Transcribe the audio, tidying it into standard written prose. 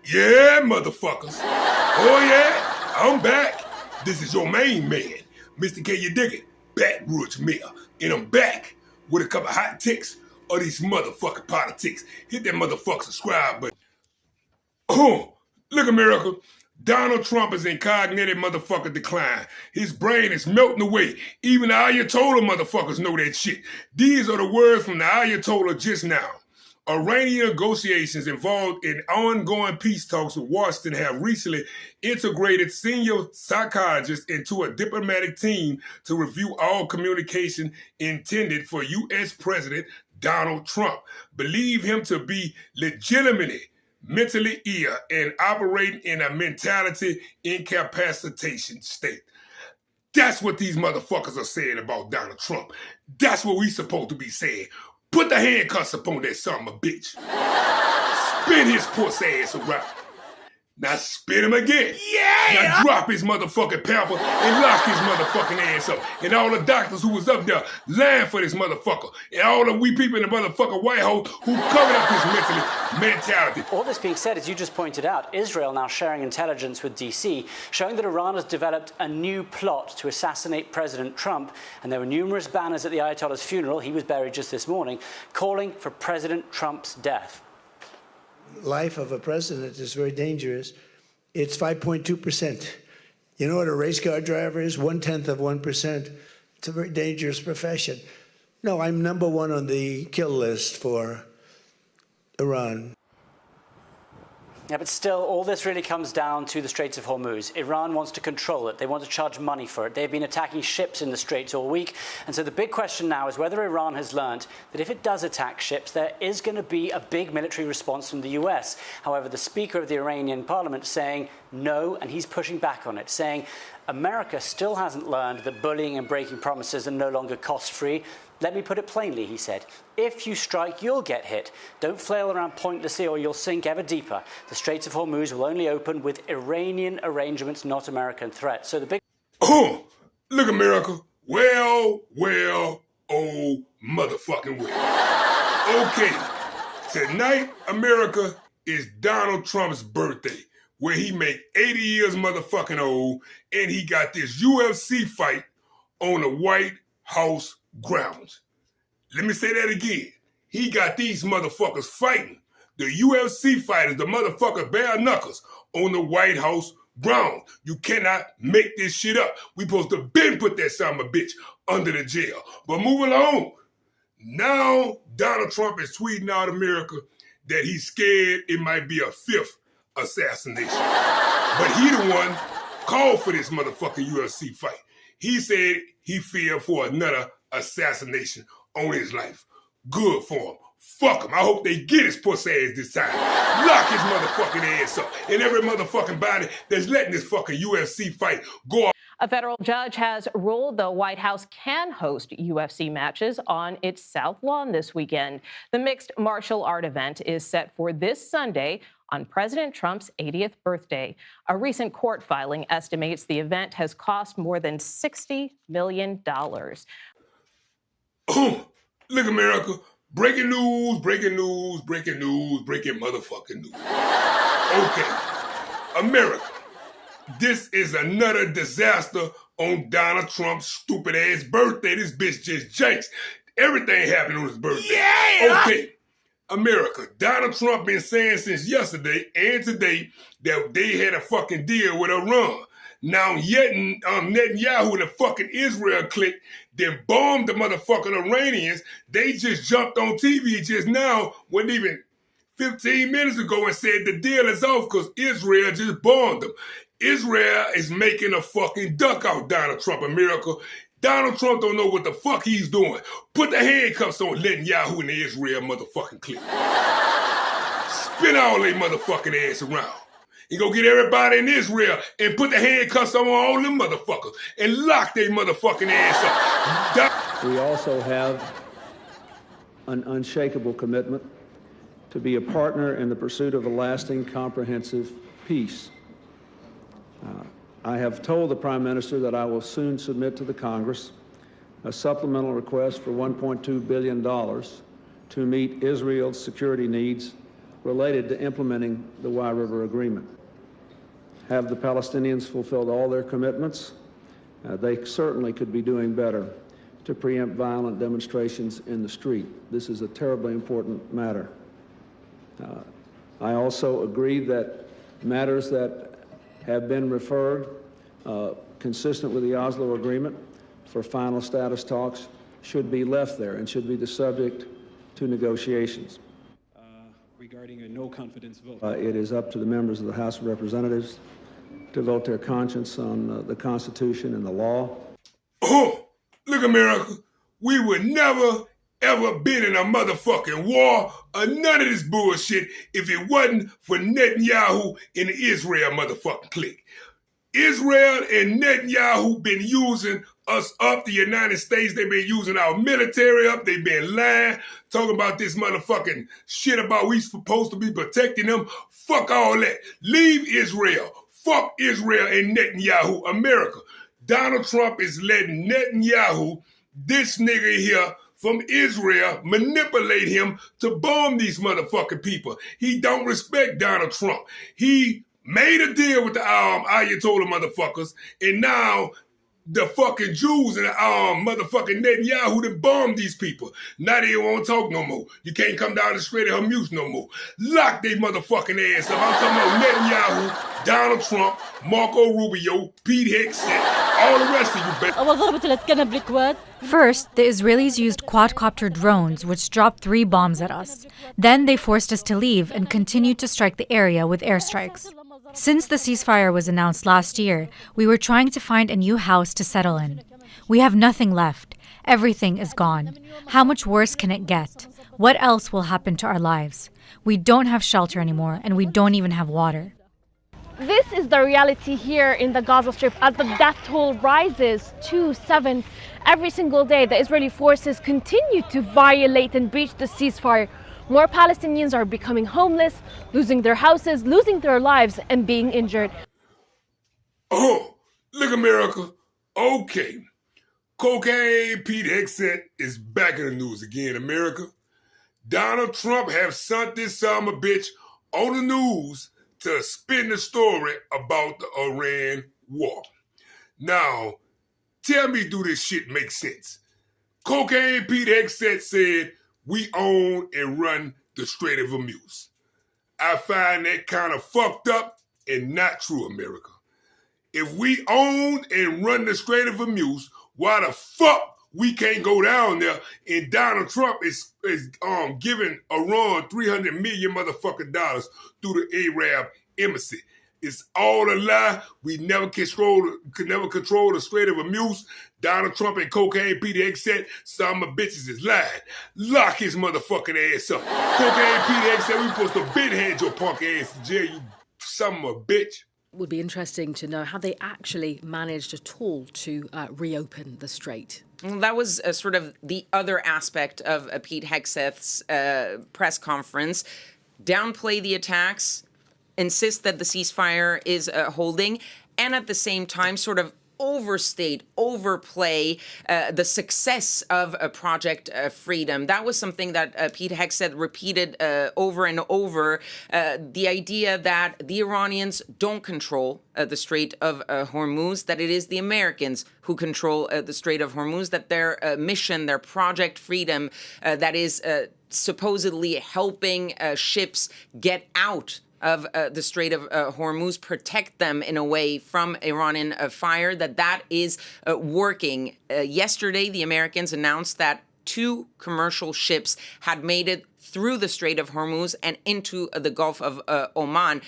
Yeah, motherfuckers. Oh, yeah, I'm back. This is your main man, Mr. K. You dig it? Backwood's Mayor. And I'm back with a couple hot ticks of these motherfucking politics. Hit that motherfucker subscribe button. Oh, look, America. Donald Trump is in cognitive motherfucker decline. His brain is melting away. Even the Ayatollah motherfuckers know that shit. These are the words from the Ayatollah just now. Iranian negotiations involved in ongoing peace talks with Washington have recently integrated senior psychologists into a diplomatic team to review all communication intended for U.S. President Donald Trump. Believe him to be legitimately mentally ill and operating in a mentality incapacitation state. That's what these motherfuckers are saying about Donald Trump. That's what we supposed to be saying. Put the handcuffs upon that son of a bitch. Spin his pussy ass around. Now spin him again. Yeah! Now drop his motherfucking pamper and lock his motherfucking ass up. And all the doctors who was up there lying for this motherfucker. And all the we people in the motherfucking White House who covered up his mentality. All this being said, as you just pointed out, Israel now sharing intelligence with DC, showing that Iran has developed a new plot to assassinate President Trump. And there were numerous banners at the Ayatollah's funeral, he was buried just this morning, calling for President Trump's death. Life of a president is very dangerous. It's 5.2%. You know what a race car driver is? 1/10 of 1%. It's a very dangerous profession. No, I'm number one on the kill list for Iran. Yeah, but still, all this really comes down to the Straits of Hormuz. Iran wants to control it. They want to charge money for it. They've been attacking ships in the Straits all week. And so the big question now is whether Iran has learned that if it does attack ships, there is going to be a big military response from the US. However, the Speaker of the Iranian parliament saying no, and he's pushing back on it, saying America still hasn't learned that bullying and breaking promises are no longer cost-free. Let me put it plainly, he said. If you strike, you'll get hit. Don't flail around pointlessly or you'll sink ever deeper. The Straits of Hormuz will only open with Iranian arrangements, not American threats. So the big... Oh, look, America. Well, oh, motherfucking well. Okay, tonight, America, is Donald Trump's birthday, where he made 80 years motherfucking old, and he got this UFC fight on the White House grounds. Let me say that again. He got these motherfuckers fighting. The UFC fighters, the motherfuckers bare knuckles on the White House grounds. You cannot make this shit up. We supposed to been put that son of a bitch under the jail. But move along. Now Donald Trump is tweeting out America that he's scared it might be a fifth assassination. But he the one called for this motherfucking UFC fight. He said he feared for another assassination on his life. Good for him. Fuck him. I hope they get his pussy ass this time. Lock his motherfucking ass up. And every motherfucking body that's letting this fucking UFC fight go off. A federal judge has ruled the White House can host UFC matches on its South Lawn this weekend. The mixed martial art event is set for this Sunday on President Trump's 80th birthday. A recent court filing estimates the event has cost more than $60 million. Oh, look, America. Breaking news, breaking news, breaking news, breaking motherfucking news. Okay, America. This is another disaster on Donald Trump's stupid ass birthday. This bitch just jinxed. Everything happened on his birthday. Yeah! Okay, America. Donald Trump been saying since yesterday and today that they had a fucking deal with Iran. Now, yet Netanyahu and the fucking Israel clique then bombed the motherfucking Iranians. They just jumped on TV just now, wasn't even 15 minutes ago, and said the deal is off because Israel just bombed them. Israel is making a fucking duck out Donald Trump, America. Donald Trump don't know what the fuck he's doing. Put the handcuffs on Netanyahu and the Israel motherfucking clique. Spin all they motherfucking ass around. And go get everybody in Israel and put the handcuffs on all them motherfuckers and lock their motherfucking ass up. We also have an unshakable commitment to be a partner in the pursuit of a lasting, comprehensive peace. I have told the Prime Minister that I will soon submit to the Congress a supplemental request for $1.2 billion to meet Israel's security needs related to implementing the Wye River Agreement. Have the Palestinians fulfilled all their commitments? They certainly could be doing better to preempt violent demonstrations in the street. This is a terribly important matter. I also agree that matters that have been referred consistent with the Oslo Agreement for final status talks should be left there and should be the subject to negotiations. Regarding a no confidence vote. It is up to the members of the House of Representatives to vote their conscience on the Constitution and the law. Oh, look, America, we would never, ever been in a motherfucking war or none of this bullshit if it wasn't for Netanyahu and the Israel motherfucking clique. Israel and Netanyahu been using us up, the United States. They've been using our military up. They've been lying, talking about this motherfucking shit about we supposed to be protecting them. Fuck all that. Leave Israel. Fuck Israel and Netanyahu. America. Donald Trump is letting Netanyahu, this nigga here from Israel, manipulate him to bomb these motherfucking people. He don't respect Donald Trump. He made a deal with the Ayatollah motherfuckers, and now the fucking Jews and the motherfucking Netanyahu that bombed these people. Now they don't want to talk no more. You can't come down the Strait of Hormuz no more. Lock they motherfucking ass up. I'm talking about Netanyahu, Donald Trump, Marco Rubio, Pete Hegseth, all the rest of you. First, the Israelis used quadcopter drones, which dropped 3 bombs at us. Then they forced us to leave and continued to strike the area with airstrikes. Since the ceasefire was announced last year, we were trying to find a new house to settle in. We have nothing left. Everything is gone. How much worse can it get? What else will happen to our lives? We don't have shelter anymore, and we don't even have water. This is the reality here in the Gaza Strip as the death toll rises to 7. Every single day, the Israeli forces continue to violate and breach the ceasefire. More Palestinians are becoming homeless, losing their houses, losing their lives, and being injured. Oh, look, America. Okay. Cocaine Pete Hegseth is back in the news again, America. Donald Trump have sent this son of a bitch on the news to spin the story about the Iran war. Now, tell me, do this shit make sense? Cocaine Pete Hegseth said, we own and run the Strait of Hormuz. I find that kind of fucked up and not true, America. If we own and run the Strait of Hormuz, why the fuck we can't go down there and Donald Trump is giving Iran $300 million motherfucking dollars through the Arab embassy? It's all a lie. We could never control the Strait of Hormuz. Donald Trump and Cocaine Pete Hegseth, some of the bitches is lying. Lock his motherfucking ass up. Cocaine Pete Hegseth, we supposed to been had your punk ass in jail, you son of a bitch. Would be interesting to know how they actually managed at all to reopen the strait. Well, that was sort of the other aspect of Pete Hegseth's press conference. Downplay the attacks, insist that the ceasefire is holding, and at the same time sort of overplay the success of Project Freedom. That was something that Pete Hegseth repeated over and over, the idea that the Iranians don't control the Strait of Hormuz, that it is the Americans who control the Strait of Hormuz, that their mission, their Project Freedom, that is supposedly helping ships get out of the Strait of Hormuz, protect them in a way from Iranian fire, that is working. Yesterday, the Americans announced that 2 commercial ships had made it through the Strait of Hormuz and into the Gulf of Oman.